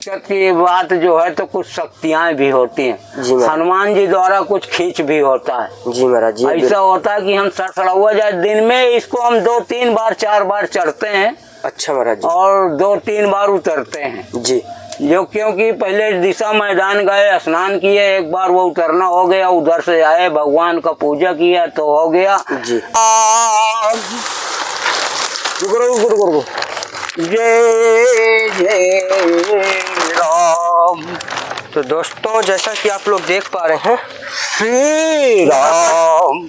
की बात जो है तो कुछ शक्तियाँ भी होती हैं जी महाराज। हनुमान जी द्वारा कुछ खींच भी होता है। जी महाराज जी। ऐसा होता है कि हम सड़सड़ौआ जाए दिन में इसको हम 2-3 बार 4 बार चढ़ते हैं। अच्छा महाराज जी। और 2-3 बार उतरते हैं जी। जो क्योंकि पहले दिशा मैदान गए, स्नान किए, एक बार वो उतरना हो गया, उधर से आए, भगवान का पूजा किया तो हो गया। जी। रुको। जय जय राम। तो दोस्तों जैसा कि आप लोग देख पा रहे हैं श्री राम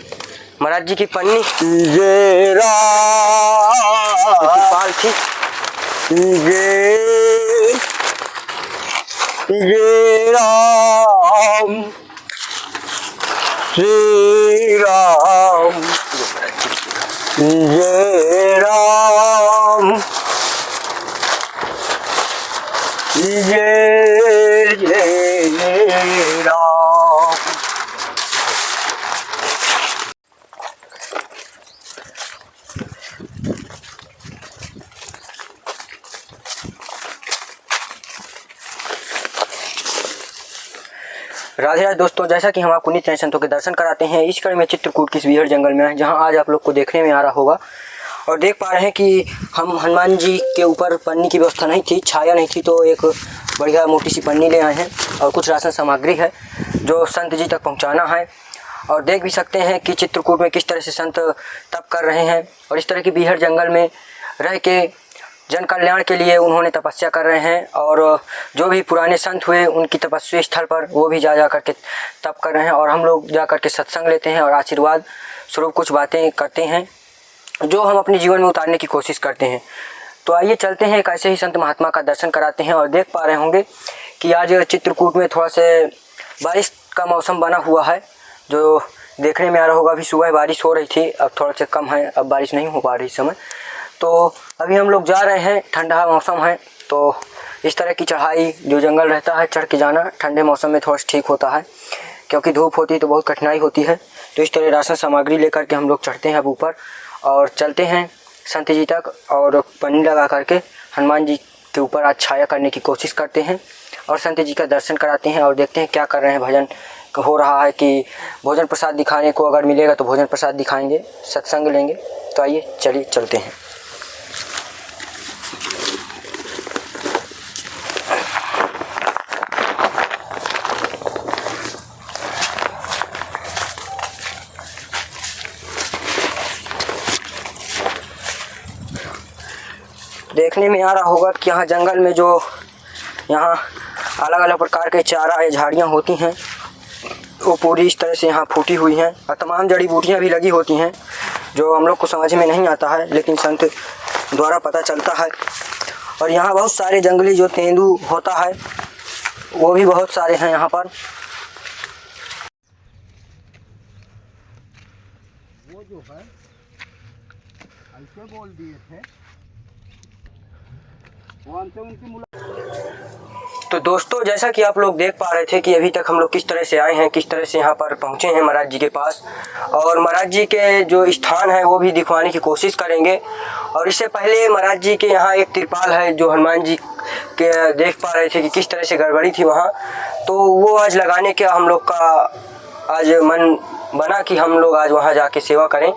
महाराज जी की पन्नी जय राम पाल थी। जय राम श्री राम जय राम जय जय राम। राधे राधे दोस्तों, जैसा कि हम आपको नित्य संतों के दर्शन कराते हैं इस कड़ी में चित्रकूट किस बीहड़ जंगल में है, जहां आज आप लोग को देखने में आ रहा होगा और देख पा रहे हैं कि हम हनुमान जी के ऊपर पन्नी की व्यवस्था नहीं थी, छाया नहीं थी, तो एक बढ़िया मोटी सी पन्नी ले आए हैं और कुछ राशन सामग्री है जो संत जी तक पहुंचाना है। और देख भी सकते हैं कि चित्रकूट में किस तरह से संत तप कर रहे हैं और इस तरह की बीहड़ जंगल में रह के जन कल्याण के लिए उन्होंने तपस्या कर रहे हैं। और जो भी पुराने संत हुए उनकी तपस्या स्थल पर वो भी जा करके तप कर रहे हैं और हम लोग जा करके सत्संग लेते हैं और आशीर्वाद स्वरूप कुछ बातें करते हैं जो हम अपने जीवन में उतारने की कोशिश करते हैं। तो आइए चलते हैं, एक ऐसे ही संत महात्मा का दर्शन कराते हैं। और देख पा रहे होंगे कि आज चित्रकूट में थोड़ा से बारिश का मौसम बना हुआ है जो देखने में आ रहा होगा। अभी सुबह बारिश हो रही थी, अब थोड़ा सा कम है, अब बारिश नहीं हो पा रही इस समय। तो अभी हम लोग जा रहे हैं, ठंडा मौसम है तो इस तरह की चढ़ाई जो जंगल रहता है चढ़ के जाना ठंडे मौसम में थोड़ा ठीक होता है, क्योंकि धूप होती है तो बहुत कठिनाई होती है। तो इस तरह राशन सामग्री लेकर के हम लोग चढ़ते हैं अब ऊपर और चलते हैं संत जी तक और पन्नी लगा करके हनुमान जी के ऊपर आज छाया करने की कोशिश करते हैं और संत जी का दर्शन कराते हैं और देखते हैं क्या कर रहे हैं। भजन हो रहा है कि भोजन प्रसाद दिखाने को अगर मिलेगा तो भोजन प्रसाद दिखाएंगे, सत्संग लेंगे। तो आइए चलिए चलते हैं। देखने में आ रहा होगा कि यहाँ जंगल में जो यहाँ अलग अलग प्रकार के चारा या झाड़ियाँ होती हैं वो पूरी इस तरह से यहाँ फूटी हुई हैं और तमाम जड़ी बूटियाँ भी लगी होती हैं जो हम लोग को समझ में नहीं आता है, लेकिन संत द्वारा पता चलता है। और यहाँ बहुत सारे जंगली जो तेंदू होता है वो भी बहुत सारे हैं यहाँ पर। वो जो है ऐसे बोल दिए थे तो दोस्तों जैसा कि आप लोग देख पा रहे थे कि अभी तक हम लोग किस तरह से आए हैं, किस तरह से यहाँ पर पहुँचे हैं महाराज जी के पास और महाराज जी के जो स्थान है वो भी दिखवाने की कोशिश करेंगे। और इससे पहले महाराज जी के यहाँ एक तिरपाल है जो हनुमान जी के देख पा रहे थे कि किस तरह से गड़बड़ी थी वहाँ, तो वो आज लगाने का हम लोग का आज मन बना कि हम लोग आज वहाँ जाके सेवा करें।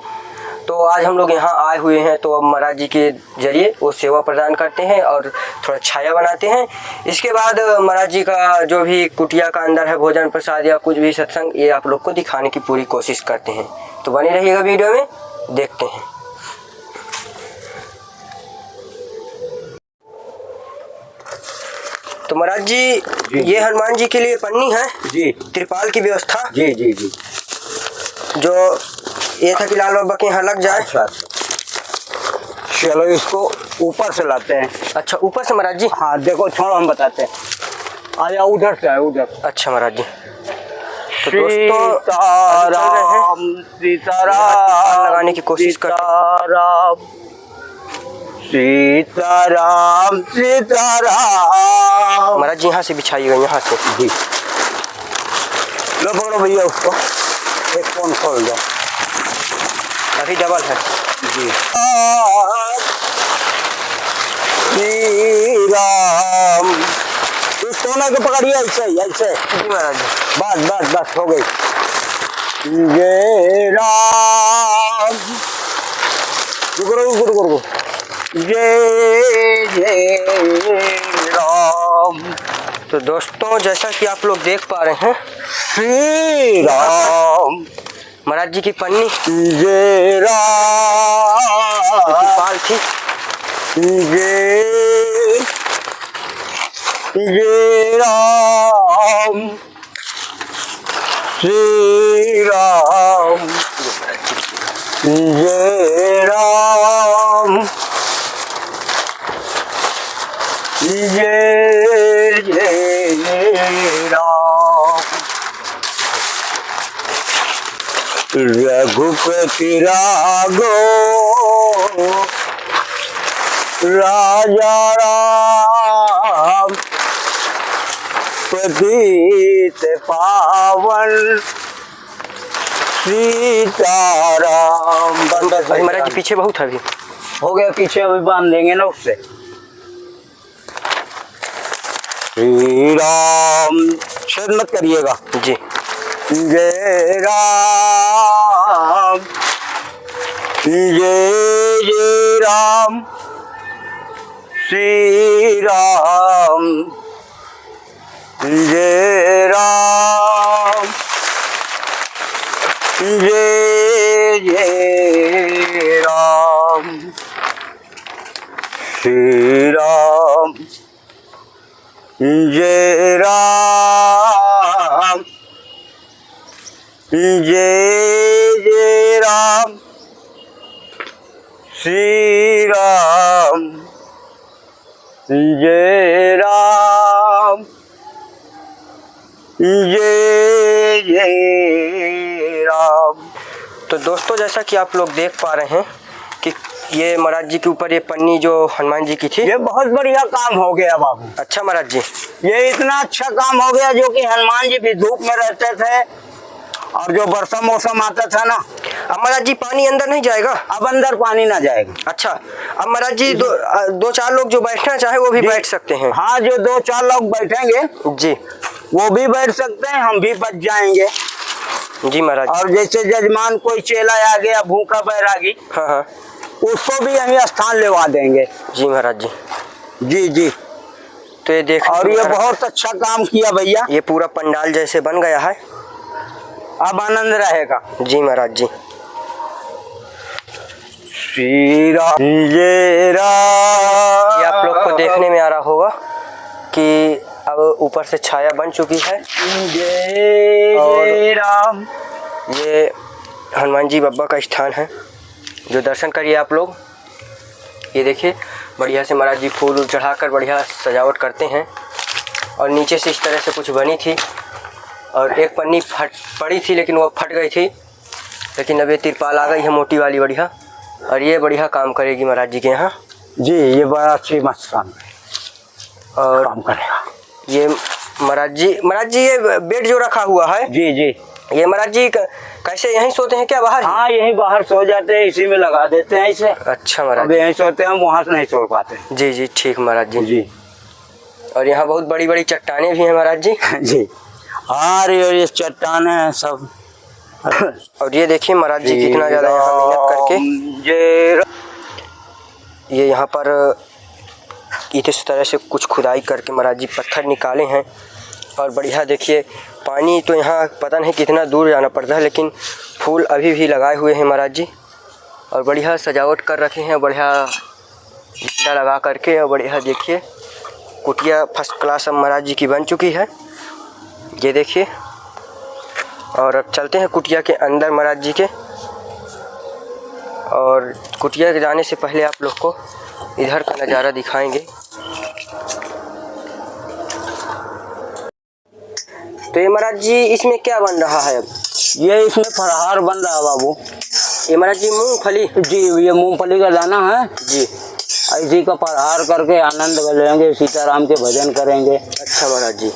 तो आज हम लोग यहाँ आए हुए हैं तो अब महाराज जी के जरिए वो सेवा प्रदान करते हैं और थोड़ा छाया बनाते हैं। इसके बाद महाराज जी का जो भी कुटिया का अंदर है भोजन प्रसाद या कुछ भी सत्संग ये आप लोग को दिखाने की पूरी कोशिश करते हैं। तो बने रहिएगा वीडियो में, देखते हैं। तो महाराज जी ये हनुमान जी के लिए पन्नी है जी, त्रिपाल की व्यवस्था जी जी जी, जो ये था कि लाल बाबा के यहाँ लग जाए। अच्छा चलो इसको ऊपर से लाते हैं। अच्छा ऊपर से महाराज जी? हाँ देखो छोड़ो हम बताते हैं, आया उधर से, आया उधर। अच्छा महाराज जी। तो सीताराम सीताराम लगाने की कोशिश करते हैं। सीताराम सीताराम। महाराज जी यहाँ से बिछाइएगा, यहाँ से जी। लो पकड़ो भैया उसको, एक फोन खोल दो, अभी डबल है जी। श्री राम दोनों को पकड़िए ऐसे ही, ऐसे। जी महाराज जी। बस बस बस हो गई। जय राम, रुको रुको रुको रुको। जय जय राम। तो दोस्तों जैसा कि आप लोग देख पा रहे हैं श्री राम। महाराज जी की पन्नी जय राम। पाल थी। जय जय राम। श्री राम। जय राम। जय जय राम। रघुपति राघो राजा राम, पतित पावन सीताराम। महाराज जी पीछे बहुत है अभी। हो गया, पीछे अभी बांध देंगे ना उससे। श्री राम, शेर मत करिएगा जी। जय राम। जय जय राम। श्री राम। जय राम। जय जय राम। श्री राम। जय राम। जय जय राम। श्री राम। जय राम। जय जय राम। तो दोस्तों जैसा कि आप लोग देख पा रहे हैं कि ये महाराज जी के ऊपर ये पन्नी जो हनुमान जी की थी, ये बहुत बढ़िया काम हो गया बाबू। अच्छा महाराज जी। ये इतना अच्छा काम हो गया जो कि हनुमान जी भी धूप में रहते थे और जो वर्षा मौसम आता था ना, अब महाराज जी पानी अंदर नहीं जाएगा? अब अंदर पानी ना जाएगा। अच्छा, अब महाराज जी दो चार लोग जो बैठना चाहे वो भी बैठ सकते हैं? हाँ, जो 2-4 लोग बैठेंगे जी, वो भी बैठ सकते हैं, हम भी बच जाएंगे। जी महाराज। और जैसे जजमान कोई चेला आ गया भूखा बैरागी, हाँ हाँ, उसको भी यहीं स्थान लेवा देंगे। जी महाराज जी। जी जी। तो ये देख, और ये बहुत अच्छा काम किया भैया। ये पूरा पंडाल जैसे बन गया है, अब आनंद रहेगा। जी महाराज जी। श्री राम। जय राम। ये आप लोग को देखने में आ रहा होगा कि अब ऊपर से छाया बन चुकी है। जय जय राम। ये हनुमान जी बाबा का स्थान है, जो दर्शन करिए आप लोग। ये देखिए बढ़िया से महाराज जी फूल चढ़ाकर बढ़िया सजावट करते हैं। और नीचे से इस तरह से कुछ बनी थी और एक पन्नी फट पड़ी थी, लेकिन वो फट गई थी। लेकिन अब ये तिरपाल आ गई है मोटी वाली बढ़िया, और ये बढ़िया काम करेगी महाराज जी के यहाँ। जी, ये बड़ा अच्छी मस्त काम और काम करेगा। ये महाराज जी ये बेड जो रखा हुआ है, जी जी, ये महाराज जी कैसे यहीं सोते हैं क्या बाहर ही? हाँ, यहीं बाहर सो जाते हैं, इसी में लगा देते हैं इसे। अच्छा महाराज, अब यहीं सोते हैं, हम वहाँ से नहीं सो पाते। जी जी ठीक महाराज जी। जी। और यहाँ बहुत बड़ी बड़ी चट्टानें भी हैं महाराज जी। जी, हाँ, ये चट्टान है सब। और ये देखिए महाराज जी कितना ज़्यादा यहाँ मेहनत करके ये यहाँ पर इस तरह से कुछ खुदाई करके महाराज जी पत्थर निकाले हैं। और बढ़िया देखिए पानी तो यहाँ पता नहीं कितना दूर जाना पड़ता है, लेकिन फूल अभी भी लगाए हुए हैं महाराज जी। और बढ़िया सजावट कर रखे हैं, बढ़िया झंडा लगा करके। और बढ़िया देखिए कुटिया फर्स्ट क्लास अब महाराज जी की बन चुकी है, ये देखिए। और अब चलते हैं कुटिया के अंदर महाराज जी के। और कुटिया के जाने से पहले आप लोग को इधर का नज़ारा दिखाएंगे। तो ये महाराज जी इसमें क्या बन रहा है अब? ये इसमें फलहार बन रहा है बाबू। ये महाराज जी मूंगफली? जी, ये मूंगफली का दाना है जी। इसी का फलहार करके आनंद लेंगे, सीताराम के भजन करेंगे। अच्छा महाराज जी।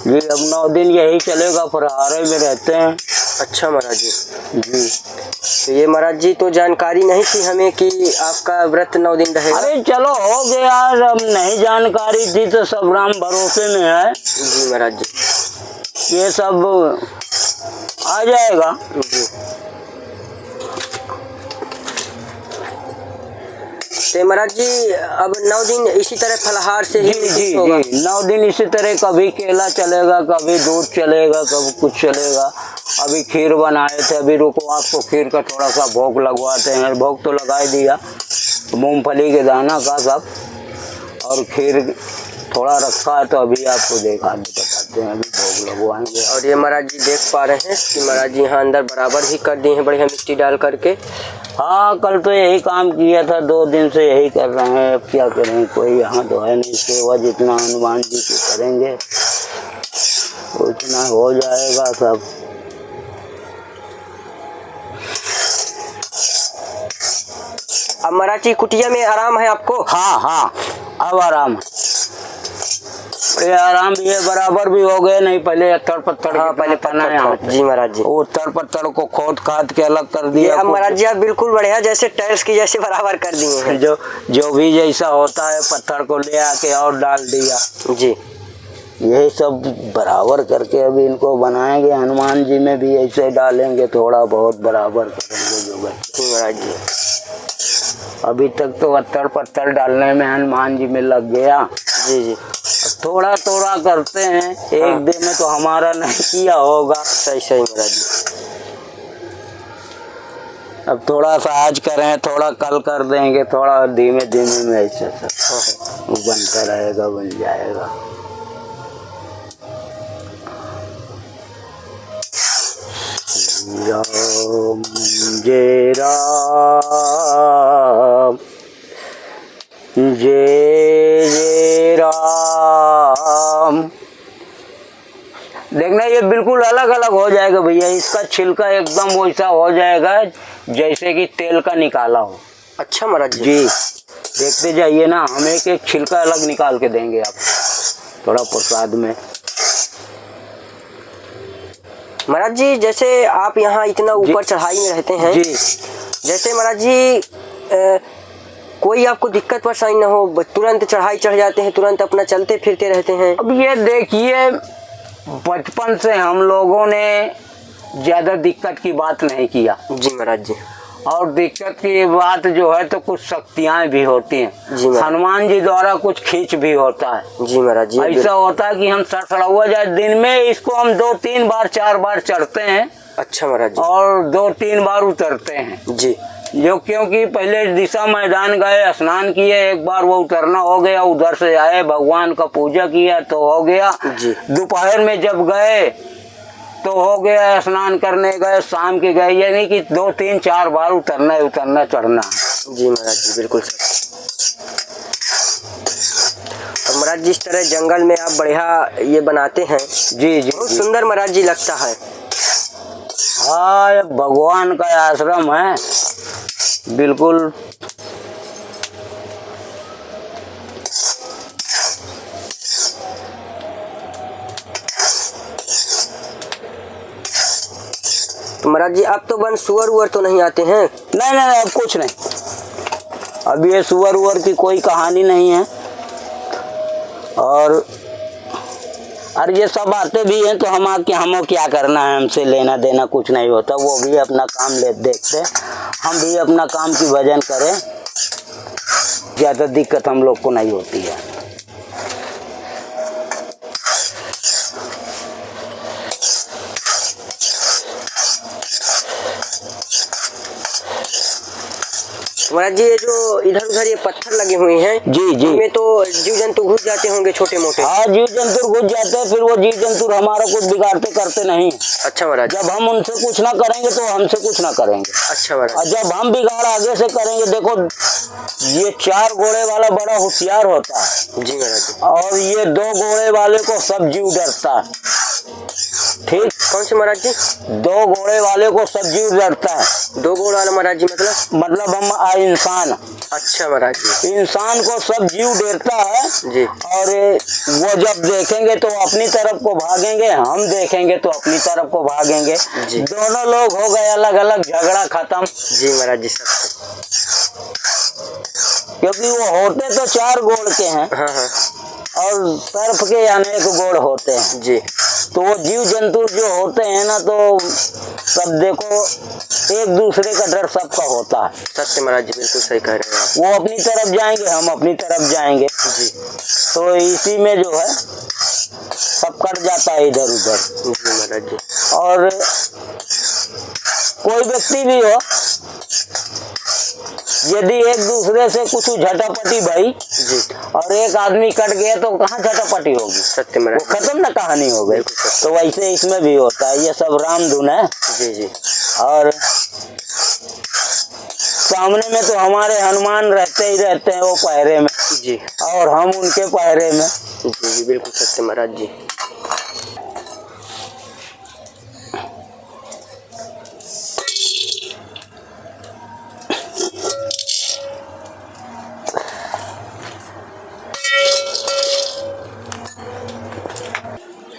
जी, अब 9 दिन यही चलेगा, फलहारे में रहते हैं। अच्छा महाराज जी। जी। तो ये महाराज जी तो जानकारी नहीं थी हमें कि आपका व्रत 9 दिन रहेगा। अरे चलो हो गया, अब नहीं जानकारी थी तो सब राम भरोसे में है। जी महाराज जी। ये सब आ जाएगा। जी। तो महाराज जी अब 9 दिन इसी तरह फलाहार से ही जी जी होगा? जी 9 दिन इसी तरह, कभी केला चलेगा, कभी दूध चलेगा, कभी कुछ चलेगा। अभी खीर बनाए थे, अभी रुको आपको खीर का थोड़ा सा भोग लगवाते हैं। भोग तो लगा ही दिया, मूंगफली के दाना का सब, और खीर थोड़ा रखा है तो अभी आपको बताते हैं, अभी भोग लगवाएंगे। और ये महाराज जी देख पा रहे हैं कि महाराज जी यहाँ अंदर बराबर ही कर दिए हैं बढ़िया मिट्टी डाल करके। हाँ, कल तो यही काम किया था, 2 दिन से यही कर रहे हैं। अब क्या करें, कोई यहाँ तो है नहीं, सेवा जितना हनुमान जी की करेंगे उतना हो जाएगा सब। अब महाराज जी कुटिया में आराम है आपको? हाँ हाँ, अब आराम है, ये आराम भी है, बराबर भी हो गए। नहीं पहले अत्तर पत्थर, हाँ पहले पना यहाँ पे। जी महाराज जी। उत्तर पत्थर को खोद खाद के अलग कर ये दिया। अब महाराज जी आप बिल्कुल बढ़िया जैसे टाइल्स की जैसे बराबर कर दिए हैं। जो भी जैसा होता है पत्थर को ले आके और डाल दिया। जी। यही सब बराबर करके अभी इनको बनाएंगे। हनुमान जी में भी ऐसे डालेंगे, थोड़ा बहुत बराबर करेंगे जो बच्चे। महाराज जी अभी तक तो अत्तर पत्थर डालने में हनुमान जी में लग गया। जी जी। थोड़ा थोड़ा करते हैं, एक दिन में तो हमारा नहीं किया होगा। सही सही महाराज जी। अब थोड़ा सा आज करें, थोड़ा कल कर देंगे, थोड़ा धीमे धीमे में ऐसे सब वो बनता रहेगा, बन जाएगा। राम जय राम, जय जय राम। देखना ये बिल्कुल अलग अलग हो जाएगा भैया। इसका छिलका एकदम वैसा हो जाएगा जैसे कि तेल का निकाला हो। अच्छा महाराज जी। जी, देखते जाइए ना, हम एक एक छिलका अलग निकाल के देंगे आपको थोड़ा प्रसाद में। महाराज जी जैसे आप यहाँ इतना ऊपर चढ़ाई में रहते हैं, जी, जैसे महाराज जी कोई आपको दिक्कत परेशानी ना हो, तुरंत चढ़ाई चढ़ जाते हैं, तुरंत अपना चलते फिरते रहते हैं? अब ये देखिए, बचपन से हम लोगों ने ज्यादा दिक्कत की बात नहीं किया। जी महाराज जी। और दिक्कत की बात जो है तो कुछ शक्तियाँ भी होती हैं। जी महाराज। हनुमान जी द्वारा कुछ खींच भी होता है। जी महाराज जी। ऐसा होता है कि हम सड़सड़ा जाए दिन में, इसको हम 2-3 बार 4 बार चढ़ते हैं। अच्छा महाराज जी। और 2-3 बार उतरते हैं। जी। जो क्योंकि पहले दिशा मैदान गए, स्नान किए, एक बार वो उतरना हो गया, उधर से आए, भगवान का पूजा किया तो हो गया। जी। दोपहर में जब गए तो हो गया, स्नान करने गए, शाम के गए, यानी कि 2-3-4 बार उतरना चढ़ना। जी महाराज जी बिल्कुल सर। तो महाराज जिस तरह जंगल में आप बढ़िया ये बनाते हैं, जी जी, बहुत सुंदर महाराज जी लगता है। हाँ, ये भगवान का आश्रम है बिल्कुल। तो महाराज जी आप तो वन सुअर उअर तो नहीं आते हैं? नहीं नहीं, अब कुछ नहीं। अब ये सुअर उअर की कोई कहानी नहीं है। और ये सब आते भी हैं तो हमें क्या करना है, हमसे लेना देना कुछ नहीं होता। वो भी अपना काम देखते, हम भी अपना काम की भजन करें, ज़्यादा दिक्कत हम लोग को नहीं होती है। महाराज जी ये जो इधर उधर ये पत्थर लगे हुए हैं, जी जी, इसमें तो जीव जंतु घुस जाते होंगे छोटे मोटे? हाँ, जीव जंतु घुस जाते हैं, फिर वो जीव जंतु हमारा कुछ बिगाड़ते करते नहीं। अच्छा महाराज। जब हम उनसे कुछ ना करेंगे तो हमसे कुछ ना करेंगे। अच्छा महाराज। और जब हम बिगाड़ आगे से करेंगे, देखो ये 4 घोड़े वाला बड़ा होशियार होता है। जी महाराज। और ये 2 घोड़े वाले को सब जीव डरता है। ठीक। कौन से महाराज जी? 2 घोड़े वाले को सब जीव डरता है। 2 घोड़े वाला महाराज जी मतलब हम इंसान। अच्छा महाराज जी। इंसान को सब जीव डरता है जी। और वो जब देखेंगे तो अपनी तरफ को भागेंगे, हम देखेंगे तो अपनी तरफ को भागेंगे जी। दोनों लोग हो गए अलग अलग, झगड़ा खत्म। जी महाराज जी सब। क्योंकि वो होते तो 4 गोड़ के हैं हाँ हाँ और तरफ के अनेक गोड़ होते हैं। जी। तो वो जीव जंतु जो होते हैं ना, तो सब देखो एक दूसरे का डर सबका होता है। सत्य महाराज जी, बिल्कुल सही कह रहे हैं आप। वो अपनी तरफ जाएंगे, हम अपनी तरफ जाएंगे। जी। तो इसी में जो है सब कट जाता है इधर उधर। जी महाराज जी। और कोई व्यक्ति भी हो, यदि एक दूसरे से कुछ झटापटी भाई जी। और एक आदमी कट गया तो कहाँ झटापटी होगी? सत्य वो महाराज। खत्म ना कहानी हो गई। बिल्कुल सत्य। तो वैसे इसमें भी होता है, ये सब राम धुन है। जी जी। और सामने में तो हमारे हनुमान रहते ही रहते हैं वो पहरे में, जी। और हम उनके पहरे में। जी जी बिल्कुल सत्य महाराज जी।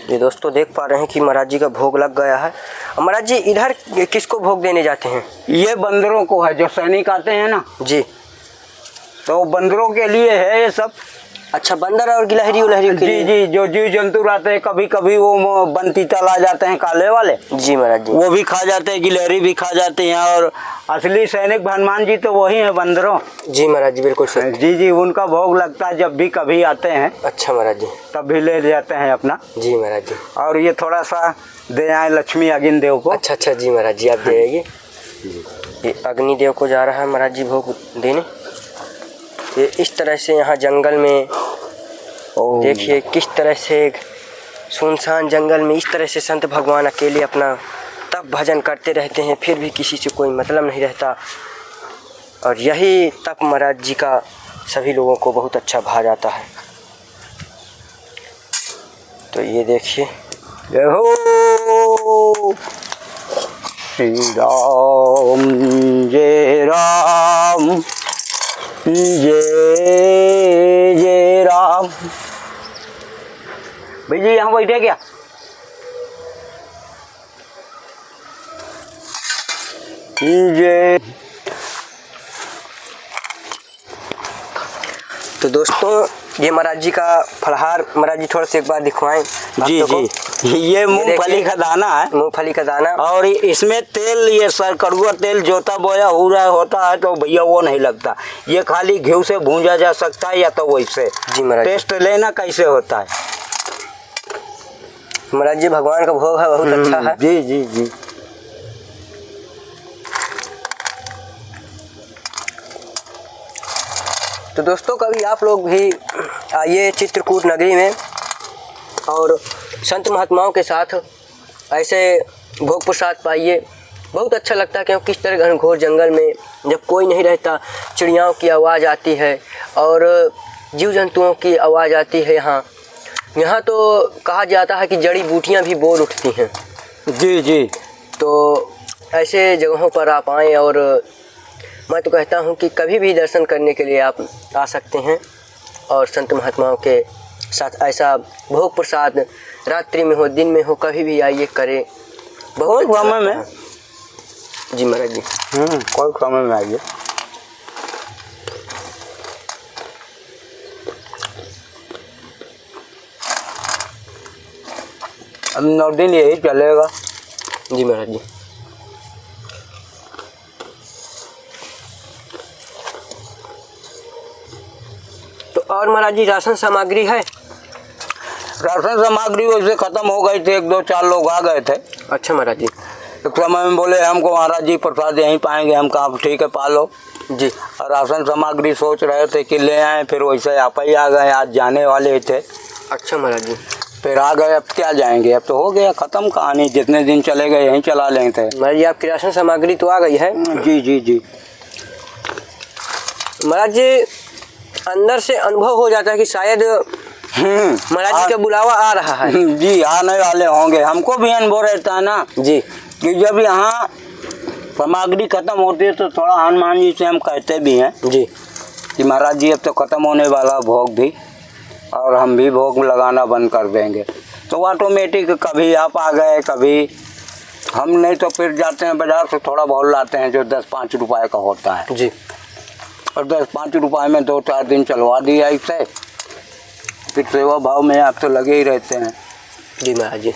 ये दोस्तों देख पा रहे हैं कि महाराज जी का भोग लग गया है। महाराज जी इधर किसको भोग देने जाते हैं? ये बंदरों को है, जो सैनिक आते हैं ना, जी। तो बंदरों के लिए है ये सब। अच्छा, बंदर और गिलहरी उलहरी के जी लिए? जी, जो जीव जंतु रहते हैं, कभी कभी वो बनती तला जाते हैं काले वाले, जी महाराज जी। वो भी खा जाते हैं, गिलहरी भी खा जाती हैं। और असली सैनिक हनुमान जी तो वही है, बंदरों। जी महाराज जी बिल्कुल सही। जी जी, उनका भोग लगता है जब भी कभी आते हैं, अच्छा महाराज जी। तब भी ले जाते हैं अपना। जी महाराज जी। और ये थोड़ा सा दे आए लक्ष्मी अग्नि देव को। अच्छा अच्छा जी महाराज जी, आप दे आइए। ये अग्नि देव को जा रहा है महाराज जी भोग देने। ये इस तरह से यहाँ जंगल में देखिए किस तरह से सुनसान जंगल में इस तरह से संत भगवान अकेले अपना तप भजन करते रहते हैं, फिर भी किसी से कोई मतलब नहीं रहता। और यही तप महाराज जी का सभी लोगों को बहुत अच्छा भा जाता है। तो ये देखिए, जय हो श्री राम, जय राम, जय जय राम। भाई जी यहाँ बैठे क्या? जय। तो दोस्तों ये महाराज जी का फलहार महाराज जी थोड़ा सा एक बार दिखवाएं जी भक्तों जी, ये मूंगफली का दाना है। मूंगफली का दाना। और इसमें तेल, ये सर कड़ुआ तेल जोता बोया हुआ होता है, तो भैया वो नहीं लगता। ये खाली घी से भूंजा जा सकता है या तो वैसे। जी महाराज। टेस्ट लेना कैसे होता है। महाराज जी भगवान का भोग है, बहुत अच्छा है। जी जी जी। तो दोस्तों कभी आप लोग भी आइए चित्रकूट नगरी में और संत महात्माओं के साथ ऐसे भोग प्रसाद पाइए। बहुत अच्छा लगता है, क्योंकि किस तरह घनघोर जंगल में जब कोई नहीं रहता, चिड़ियाओं की आवाज़ आती है और जीव जंतुओं की आवाज़ आती है। यहाँ तो कहा जाता है कि जड़ी बूटियाँ भी बोल उठती हैं। जी जी। तो ऐसे जगहों पर आप आएँ, और मैं तो कहता हूँ कि कभी भी दर्शन करने के लिए आप आ सकते हैं और संत महात्माओं के साथ ऐसा भोग प्रसाद रात्रि में हो दिन में हो कभी भी आइए करें। बहुत समय में। जी महाराज जी। कोई समय में आइए। अब 9 दिन यही चलेगा। जी महाराज जी। तो और महाराज जी राशन सामग्री है? राशन सामग्री वैसे खत्म हो गई थी, 1-2-4 लोग आ गए थे। अच्छा महाराज जी। एक समय में बोले हमको महाराज जी प्रसाद यहीं पाएंगे। हम कहा ठीक है पालो जी। और राशन सामग्री सोच रहे थे कि ले आए, फिर वैसे आप ही आ गए। आज जाने वाले थे। अच्छा महाराज जी। फिर आ गए, अब क्या जाएंगे, अब तो हो गया ख़त्म कहानी। जितने दिन चले गए यहीं चला लेते थे। महाराज जी आपकी राशन सामग्री तो आ गई है? जी जी जी। महाराज जी अंदर से अनुभव हो जाता है कि शायद महाराज जी का बुलावा आ रहा है। जी आने वाले होंगे। हमको भी अनुभव रहता है ना जी कि जब यहाँ सामग्री खत्म होती है तो थोड़ा हनुमान जी से हम कहते भी हैं जी कि महाराज जी अब तो ख़त्म होने वाला भोग भी, और हम भी भोग लगाना बंद कर देंगे। तो ऑटोमेटिक कभी आप आ गए, कभी हम, नहीं तो फिर जाते हैं बाज़ार से थोड़ा बहुत लाते हैं जो 10-5 रुपए का होता है जी। और 10-5 रुपए में 2-4 दिन चलवा दिया इससे। फिर सेवा भाव में आप तो लगे ही रहते हैं। जी महाराज जी।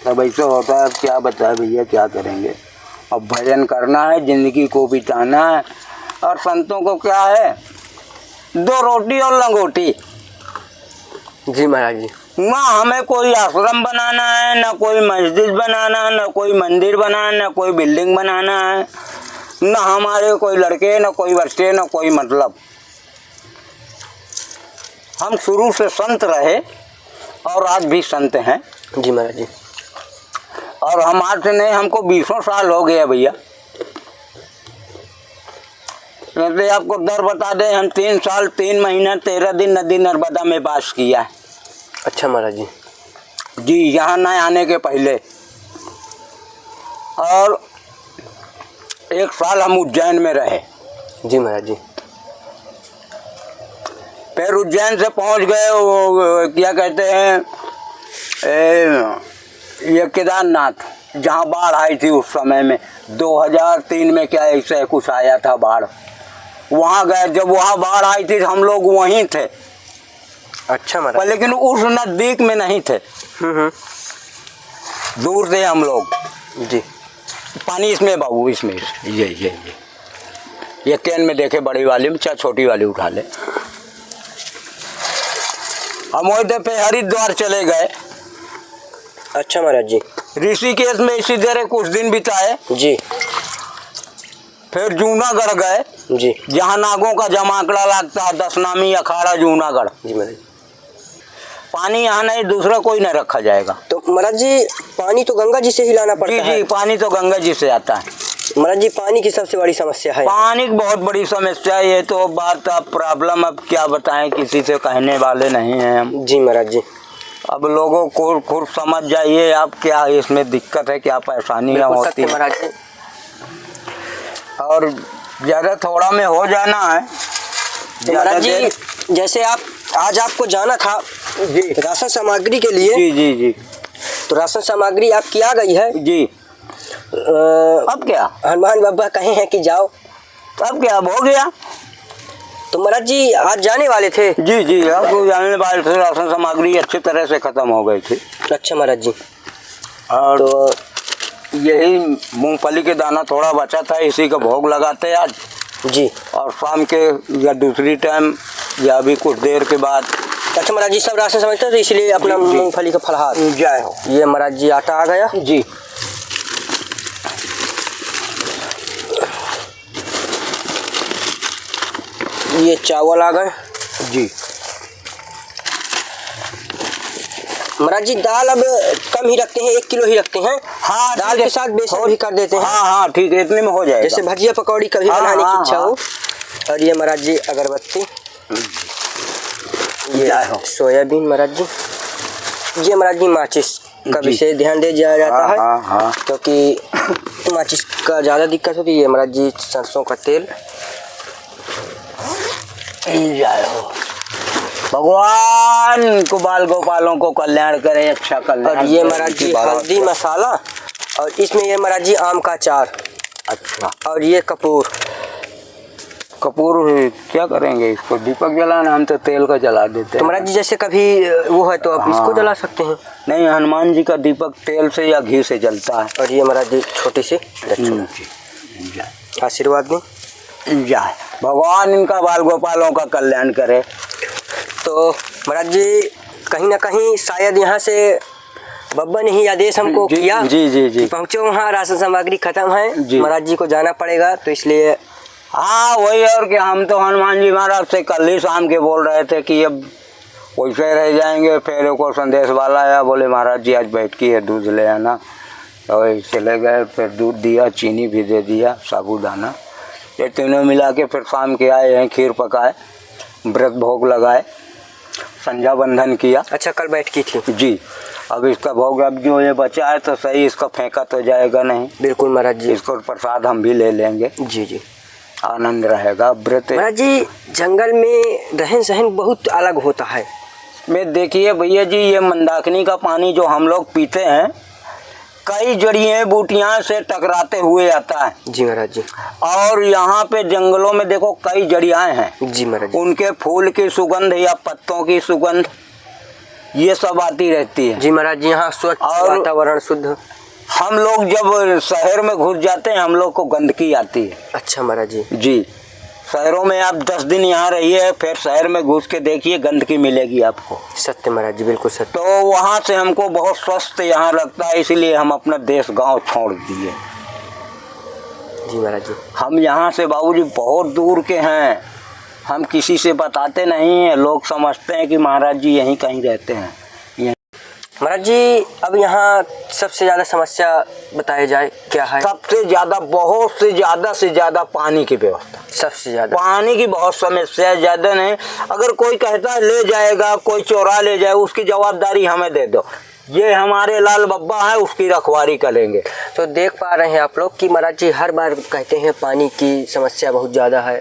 तब ऐसा होता है। अब क्या बताए भैया, क्या करेंगे। अब भजन करना है, ज़िंदगी को बिताना है। और संतों को क्या है, 2 रोटी और लंगोटी। जी महाराज जी। वहाँ हमें कोई आश्रम बनाना है, ना कोई मस्जिद बनाना है, ना कोई मंदिर बनाना है, ना कोई बिल्डिंग बनाना है, ना हमारे कोई लड़के, ना कोई बच्चे, ना कोई मतलब। हम शुरू से संत रहे और आज भी संत हैं। जी महाराज जी। और हम आज से नहीं, हमको 20 साल हो गए भैया। वैसे आपको दर बता दें, हम 3 साल 3 महीना 13 दिन नदी नर्मदा में वास किया है। अच्छा महाराज जी। जी, यहाँ न आने के पहले। और 1 साल हम उज्जैन में रहे। जी महाराज जी। फिर उज्जैन से पहुँच गए वो क्या कहते हैं, ये केदारनाथ, जहाँ बाढ़ आई थी उस समय में 2003 में, क्या ऐसे कुछ आया था बाढ़। वहाँ गए। जब वहाँ बाढ़ आई थी हम लोग वहीं थे। अच्छा महाराज। पर लेकिन उस नज़दीक में नहीं थे, दूर थे हम लोग। जी। पानी इसमें बाबू, इसमें ये कैन में देखे, बड़ी वाली में, चाहे छोटी वाली उठा ले। हम वही पे हरिद्वार चले गए। अच्छा महाराज जी। ऋषिकेश में इसी तरह कुछ दिन बिताए। जी। फिर जूनागढ़ गए, जी। जहाँ नागों का जमाकड़ा लगता है, 10 नामी अखाड़ा जूनागढ़। जी महाराज। पानी यहाँ नहीं, दूसरा कोई नहीं रखा जाएगा। तो महाराज जी पानी तो गंगा जी से ही लाना पड़ता है। जी, पानी तो गंगा जी से आता है। महाराज जी पानी की सबसे बड़ी समस्या है। पानी की बहुत बड़ी समस्या है। ये तो बात, अब प्रॉब्लम, अब क्या बताएं, किसी से कहने वाले नहीं हैं हम। जी महाराज जी। अब लोगों को खुद समझ जाइए आप, क्या इसमें दिक्कत है, क्या परेशानियाँ होती हैं महाराज जी। और ज़्यादा थोड़ा में हो जाना है। तो महाराज जी जैसे आज आपको जाना था जी राशन सामग्री के लिए। जी जी जी। तो राशन सामग्री आपकी आ गई है जी। अब क्या, हनुमान बाबा कहे हैं कि जाओ, अब क्या, अब हो गया। तो महाराज जी आज जाने वाले थे। जी जी, अब जाने वाले थे। राशन सामग्री अच्छी तरह से ख़त्म हो गई थी। अच्छा महाराज जी। और तो यही मूंगफली के दाना थोड़ा बचा था, इसी का भोग लगाते आज। जी। और शाम के या दूसरी टाइम या अभी कुछ देर के बाद। अच्छा महाराज जी, सब राशन समझते तो इसलिए अपना मूंगफली का फलहार। जय हो। ये महाराज जी आटा आ गया। जी। ये चावल आ गए। जी। महाराज जी दाल अब कम ही रखते हैं, 1 किलो ही रखते हैं। हाँ, दाल के साथ बेसन भी कर देते हैं। हाँ हाँ ठीक है, इतने में हो जाएगा। जैसे भजिया पकौड़ी कभी बनाने की इच्छा हो। और ये महाराज जी अगरबत्ती, ये सोयाबीन महाराज जी, ये महाराज जी माचिस का विशेष ध्यान दे दिया जाता है क्योंकि माचिस का ज़्यादा दिक्कत होती है। ये महाराज जी सरसों का तेल। जय हो। भगवान को बाल गोपालों को कल्याण करे, अच्छा कल्याण। और ये महाराज जी हल्दी मसाला, और इसमें ये महाराज जी आम का अचार। अच्छा। और ये कपूर। कपूर क्या करेंगे इसको, दीपक जलाना, हम तो तेल का जला देते हैं। तो महाराज जी जैसे कभी वो है तो आप इसको जला सकते हैं। नहीं, हनुमान जी का दीपक तेल से या घी से जलता है। और ये महाराज जी छोटी सी आशीर्वाद दें। जय भगवान इनका बाल गोपालों का कल्याण करे। तो महाराज जी कहीं ना कहीं शायद यहाँ से बब्बा ने ही आदेश हमको किया। जी जी जी। पहुँचो वहाँ, राशन सामग्री खत्म है, महाराज जी को जाना पड़ेगा, तो इसलिए। हाँ वही, और क्या, हम तो हनुमान जी महाराज से कल ही शाम के बोल रहे थे कि अब वैसे रह जाएंगे। फिर को संदेश वाला आया, बोले महाराज जी आज बैठकी है, दूध ले आना। तो चले गए, फिर दूध दिया, चीनी भी दे दिया, साबूदाना, ये तीनों मिला के फिर शाम के आए हैं, खीर पकाए, व्रत भोग लगाए। संध्या बंधन किया। अच्छा, कल बैठकी थी जी। अब इसका भोग अब जो ये बचा है तो सही, इसका फेंका तो जाएगा नहीं। बिल्कुल महाराज जी। इसको प्रसाद हम भी ले लेंगे। जी जी आनंद रहेगा व्रत महाराज जी। जंगल में रहन सहन बहुत अलग होता है। में देखिए भैया जी, ये मंदाकिनी का पानी जो हम लोग पीते हैं कई जड़ियाँ बूटियाँ से टकराते हुए आता है। जी महाराज जी। और यहाँ पे जंगलों में देखो कई जड़ियाँ हैं। जी महाराज जी। उनके फूल की सुगंध या पत्तों की सुगंध ये सब आती रहती है। जी महाराज जी। यहाँ स्वच्छ और वातावरण शुद्ध। हम लोग जब शहर में घुस जाते हैं हम लोग को गंदगी आती है। अच्छा महाराज जी। जी। शहरों में आप 10 दिन यहाँ रहिए, फिर शहर में घुस के देखिए गंदगी मिलेगी आपको। सत्य महाराज जी, बिल्कुल सत्य। तो वहाँ से हमको बहुत स्वस्थ यहाँ लगता है, इसलिए हम अपना देश गांव छोड़ दिए। जी महाराज जी। हम यहाँ से बाबूजी बहुत दूर के हैं, हम किसी से बताते नहीं हैं। लोग समझते हैं कि महाराज जी यहीं कहीं रहते हैं। महाराज जी, अब यहाँ सबसे ज़्यादा समस्या बताई जाए क्या है? सबसे ज़्यादा, बहुत से ज़्यादा पानी की व्यवस्था। सबसे ज़्यादा पानी की बहुत समस्या है, ज़्यादा नहीं। अगर कोई कहता है ले जाएगा, कोई चोरा ले जाए, उसकी जवाबदारी हमें दे दो। ये हमारे लाल बब्बा है, उसकी रखवाली करेंगे। तो देख पा रहे हैं आप लोग कि महाराज जी हर बार कहते हैं पानी की समस्या बहुत ज़्यादा है,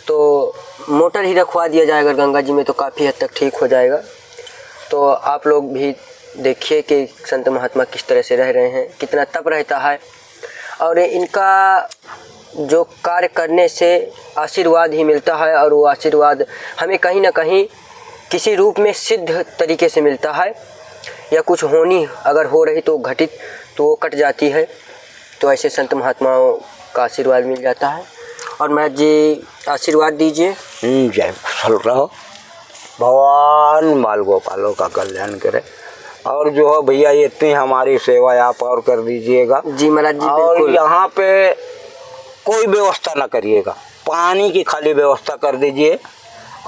तो मोटर ही रखवा दिया जाए अगर गंगा जी में तो काफ़ी हद तक ठीक हो जाएगा। तो आप लोग भी देखिए कि संत महात्मा किस तरह से रह रहे हैं, कितना तप रहता है, और इनका जो कार्य करने से आशीर्वाद ही मिलता है, और वो आशीर्वाद हमें कहीं ना कहीं किसी रूप में सिद्ध तरीके से मिलता है, या कुछ होनी अगर हो रही तो घटित तो वो कट जाती है। तो ऐसे संत महात्माओं का आशीर्वाद मिल जाता है। और महाराज जी आशीर्वाद दीजिए। जय कुशल रहो, भगवान बाल गोपालों का कल्याण करे। और जो है भैया ये इतनी हमारी सेवा आप और कर दीजिएगा। जी महाराज जी। और यहाँ पे कोई व्यवस्था ना करिएगा, पानी की खाली व्यवस्था कर दीजिए।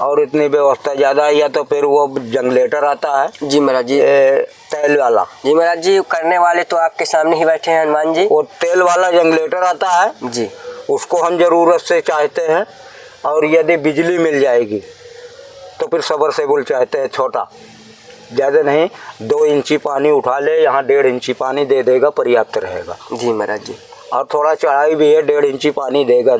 और इतनी व्यवस्था ज़्यादा, या तो फिर वो जनरेटर आता है। जी महाराज जी। तेल वाला। जी महाराज जी, करने वाले तो आपके सामने ही बैठे हैं हनुमान जी। वो तेल वाला जनरेटर आता है जी, उसको हम ज़रूरत से चाहते हैं। और यदि बिजली मिल जाएगी तो फिर सबमर्सिबल चाहते हैं, छोटा, ज़्यादा नहीं। 2 इंची पानी उठा ले, यहाँ 1.5 इंची पानी दे देगा, पर्याप्त रहेगा। जी महाराज जी। और थोड़ा चढ़ाई भी है, 1.5 इंची पानी देगा।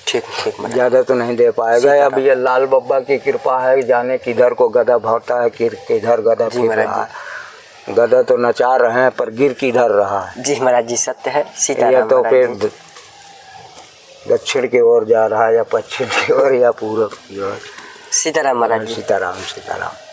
ठीक ठीक महाराज। ज़्यादा तो नहीं दे पाएगा। अब ये लाल बब्बा की कृपा है, जाने किधर को गधा भागता है, किधर गधा फिर रहा है। गधा तो नचा रहे हैं पर गिर किधर रहा है। जी महाराज जी, सत्य है। सीताराम। ये तो फिर दक्षिण की ओर जा रहा है, या पश्चिम की ओर, या पूर्व की ओर। सीताराम महाराज जी। सीताराम सीताराम।